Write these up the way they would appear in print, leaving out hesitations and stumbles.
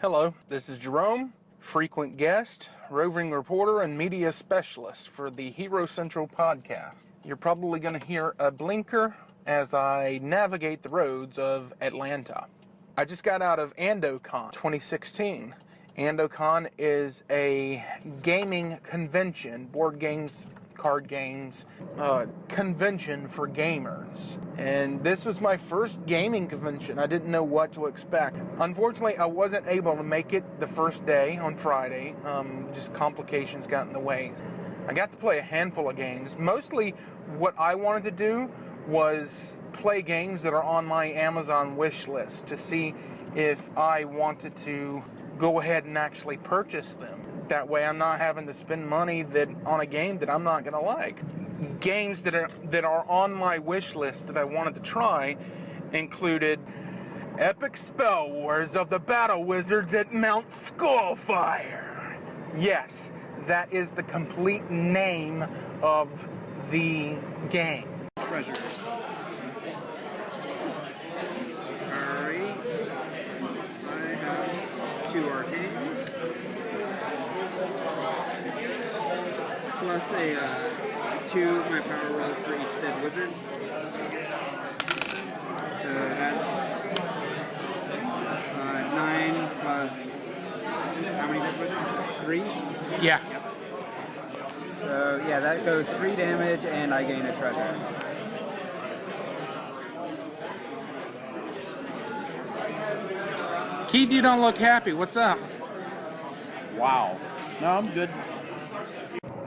Hello, this is Jerome, frequent guest, roving reporter, and media specialist for the Hero Central podcast. You're probably going to hear a blinker as I navigate the roads of Atlanta. I just got out of AndoCon 2016. AndoCon is a gaming convention, board games, card games, convention for gamers. And this was my first gaming convention. I didn't know what to expect. Unfortunately, I wasn't able to make it the first day on Friday. Just complications got in the way. I got to play a handful of games. Mostly what I wanted to do was play games that are on my Amazon wish list to see if I wanted to go ahead and actually purchase them. That way I'm not having to spend money on a game that I'm not going to like. Games that are on my wish list that I wanted to try included Epic Spell Wars of the Battle Wizards at Mount Skullfire. Yes, that is the complete name of the game. Treasures. Alright. I have 2 arcades. Plus a 2 my power rolls for each dead wizard. So that's 9 plus how many dead wizards? 3? Yeah. Yep. So yeah, that goes 3 damage and I gain a treasure. Keith, you don't look happy. What's up? Wow. No, I'm good.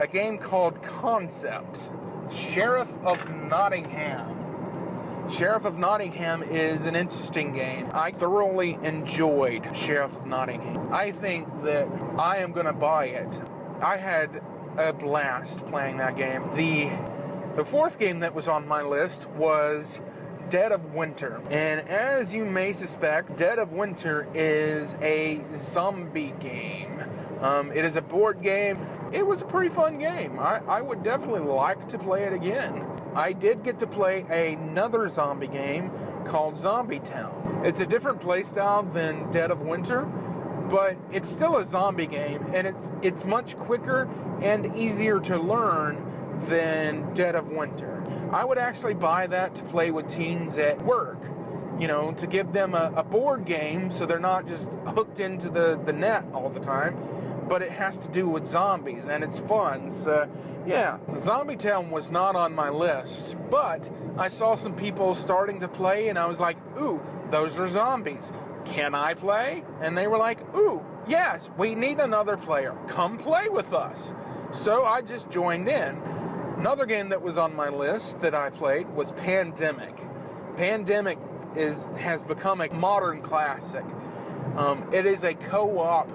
A game called Concept, Sheriff of Nottingham. Sheriff of Nottingham is an interesting game. I thoroughly enjoyed Sheriff of Nottingham. I think that I am going to buy it. I had a blast playing that game. The fourth game that was on my list was Dead of Winter. And as you may suspect, Dead of Winter is a zombie game. It is a board game. It was a pretty fun game. I would definitely like to play it again. I did get to play another zombie game called Zombie Town. It's a different playstyle than Dead of Winter, but it's still a zombie game, and it's much quicker and easier to learn than Dead of Winter. I would actually buy that to play with teens at work, to give them a board game so they're not just hooked into the net all the time. But it has to do with zombies, and it's fun. So, yeah, Zombie Town was not on my list, but I saw some people starting to play, and I was like, ooh, those are zombies. Can I play? And they were like, ooh, yes, we need another player. Come play with us. So I just joined in. Another game that was on my list that I played was Pandemic. Pandemic has become a modern classic. It is a co-op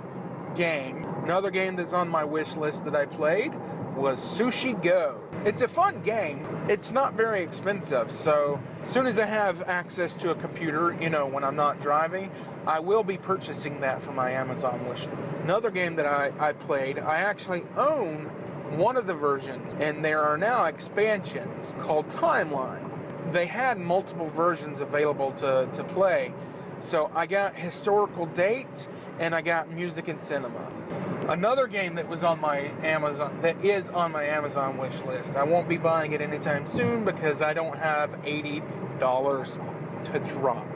game. Another game that's on my wish list that I played was Sushi Go. It's a fun game. It's not very expensive, so as soon as I have access to a computer, when I'm not driving, I will be purchasing that for my Amazon wish. Another game that I played, I actually own one of the versions, and there are now expansions called Timeline. They had multiple versions available to play. So I got Historical Date, and I got Music and Cinema. Another game that is on my Amazon wish list. I won't be buying it anytime soon because I don't have $80 to drop.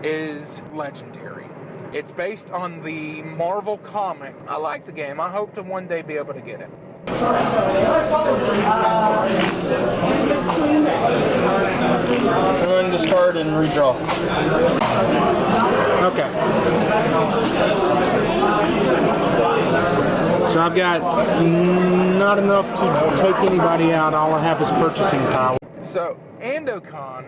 Is Legendary. It's based on the Marvel comic. I like the game. I hope to one day be able to get it. Turn, discard, and redraw. Okay. So I've got not enough to take anybody out. All I have is purchasing power. So AndoCon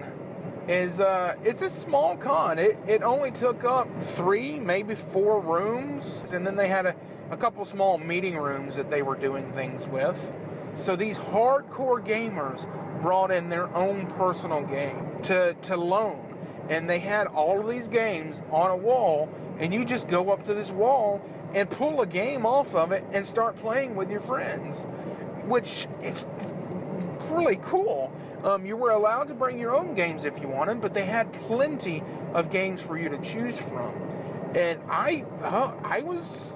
is it's a small con. It only took up 3, maybe 4 rooms, and then they had a couple small meeting rooms that they were doing things with. So these hardcore gamers brought in their own personal game to loan. And they had all of these games on a wall, and you just go up to this wall and pull a game off of it and start playing with your friends, which is really cool. You were allowed to bring your own games if you wanted, but they had plenty of games for you to choose from. And I was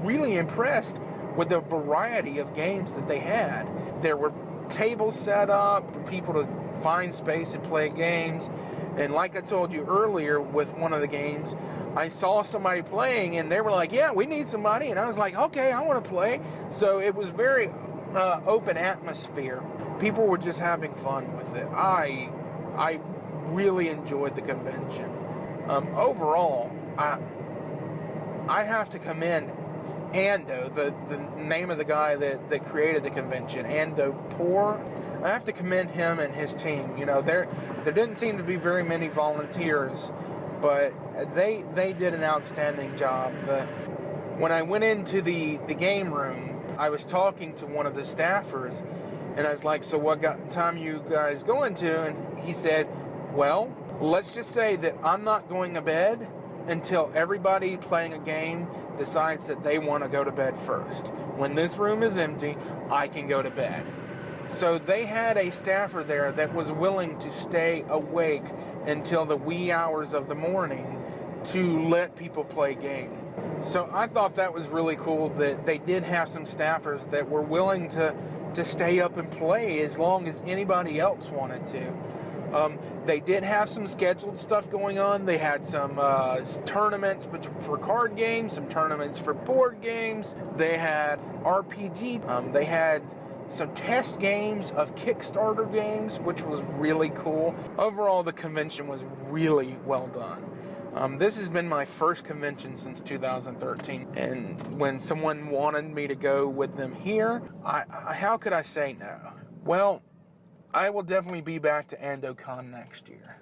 really impressed with the variety of games that they had. There were tables set up for people to find space and play games. And like I told you earlier with one of the games, I saw somebody playing and they were like, yeah, we need somebody. And I was like, okay, I want to play. So it was very open atmosphere. People were just having fun with it. I really enjoyed the convention. Overall, I have to commend Ando, the name of the guy that created the convention, Ando Done. I have to commend him and his team. You know, there didn't seem to be very many volunteers, but they did an outstanding job. When I went into the game room, I was talking to one of the staffers, and I was like, so what time you guys going to? And he said, well, let's just say that I'm not going to bed until everybody playing a game decides that they want to go to bed first. When this room is empty, I can go to bed. So they had a staffer there that was willing to stay awake until the wee hours of the morning to let people play games. So I thought that was really cool that they did have some staffers that were willing to stay up and play as long as anybody else wanted to. They did have some scheduled stuff going on. They had some tournaments for card games, some tournaments for board games. They had RPG. They had some test games of Kickstarter games, which was really cool. Overall, the convention was really well done. This has been my first convention since 2013, and when someone wanted me to go with them here, how could I say no? Well, I will definitely be back to AndoCon next year.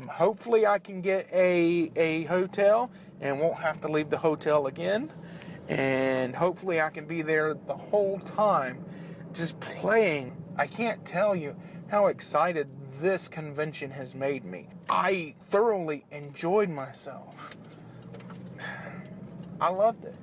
Hopefully I can get a hotel and won't have to leave the hotel again, and hopefully I can be there the whole time just playing. I can't tell you how excited this convention has made me. I thoroughly enjoyed myself. I loved it.